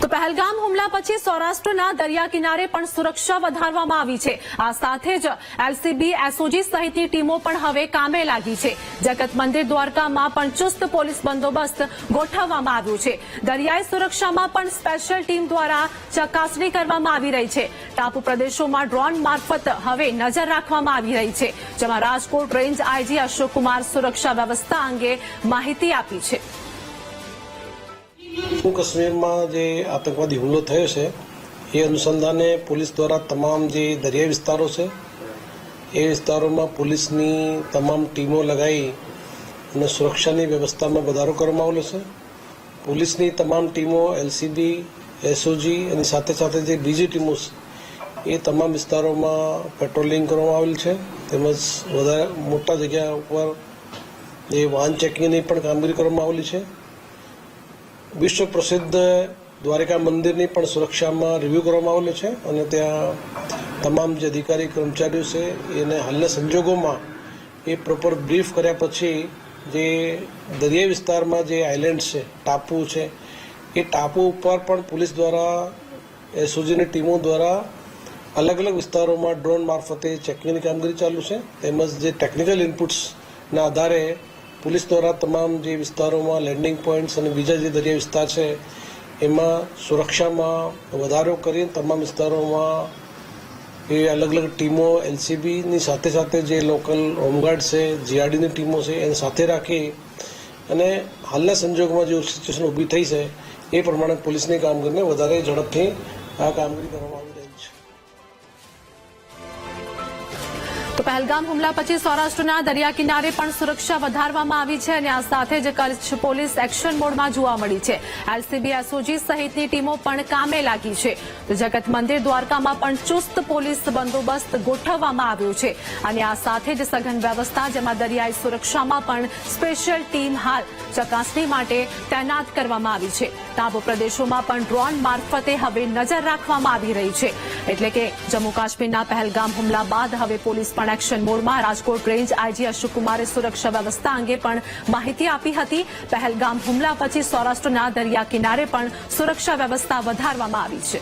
તો પહેલગામ હુમલા પછી સૌરાષ્ટ્રના દરિયા કિનારે પણ સુરક્ષા વધારવામાં આવી છે। આ સાથે જ એલસીબી, એસઓજી સહિતની ટીમો પણ હવે કામે લાગી છે। જગત મંદિર દ્વારકામાં પણ ચુસ્ત પોલીસ બંદોબસ્ત ગોઠવવામાં આવ્યો છે। દરિયાઈ સુરક્ષામાં પણ સ્પેશિયલ ટીમ દ્વારા ચકાસણી કરવામાં આવી રહી છે। ટાપુ પ્રદેશોમાં ડ્રોન મારફત હવે નજર રાખવામાં આવી રહી છે, જેમાં રાજકોટ રેન્જ આઈજી અશોક કુમાર સુરક્ષા વ્યવસ્થા અંગે માહિતી આપી છે। जम्मू काश्मीर में जो आतंकवादी हमलो थयो छे ए अनुसंधाने पुलिस द्वारा तमाम जो दरियाई विस्तारों से ए विस्तारों में पुलिसनी तमाम टीमों लगाई अने सुरक्षानी व्यवस्था में वधारो करवामां आवेलो छे। पुलिसनी तमाम टीमों एलसीबी, एसओजी अने साथे साथे जे बीजी टीमों ए तमाम विस्तारों में पेट्रोलिंग करवामां आवेल छे। तेमज वधारे मोटा जग्या पर जे वाहन चेकिंगनी पण कामगीरी करवामां आवेली छे। विश्व प्रसिद्ध द्वारका मंदिर की पण सुरक्षा में रिव्यू करवामां आवेलो छे अने त्यां तमाम जे अधिकारी कर्मचारीओ छे एने हालना संजोगों में ए प्रॉपर ब्रीफ कर्या पछी जे दरियाई विस्तार में जे आइलेंड्स छे, टापू छे, ए टापू पर पण पुलिस द्वारा एसओजी नी टीमों द्वारा अलग अलग विस्तारों में ड्रोन मार्फते चेकिंग की कामगीरी चालू है। तेमज जे टेक्निकल इनपुट्स ना आधारे पुलिस द्वारा तमाम जे विस्तारों में लैंडिंग पॉइंट्स और बीजा जे दरिया विस्तार है एमां सुरक्षा में वधारो करी तमाम विस्तारों में ये अलग अलग टीमों एलसीबी नी साथे साथे जे लोकल होमगार्ड से जीआरडी नी टीमों से एने साथे राखी अने हालना संजोग में जो सिच्युएशन ऊभी थई छे ए प्रमाणे पुलिसनी कामगीरीने वधारे झड़पथी आ कामगीरी करवामां आवी रही छे। तो पहलगाम हुमला પછી સૌરાષ્ટ્રના દરિયા કિનારે પણ સુરક્ષા વધારવામાં આવી છે અને આ સાથે જ કચ્છ પોલીસ એક્શન મોડમાં જોવા મળી છે। એલસીબી, એસઓજી સહિતની ટીમો પણ કામે લાગી છે। તો જગત મંદિર દ્વારકામાં પણ ચુસ્ત પોલીસ બંદોબસ્ત ગોઠવવામાં આવ્યો છે અને આ સાથે જ સઘન વ્યવસ્થા, જેમાં દરિયાઈ સુરક્ષામાં પણ સ્પેશિયલ ટીમ હાલ ચકાસણી માટે તૈનાત કરવામાં આવી છે। ટાપુ પ્રદેશોમાં પણ ડ્રોન મારફતે હવે નજર રાખવામાં આવી રહી છે। એટલે કે જમ્મુ કાશ્મીરના પહેલગામ હુમલા બાદ હવે પોલીસ પણ एक्शन मोड में राजकोट रेंज आईजी अशोक कुमारे सुरक्षा व्यवस्था अंगे पण माहिती आपी हती। पहलगाम हुमला पछी सौराष्ट्रना दरिया किनारे पण सुरक्षा व्यवस्था वधारवामां आवी छे।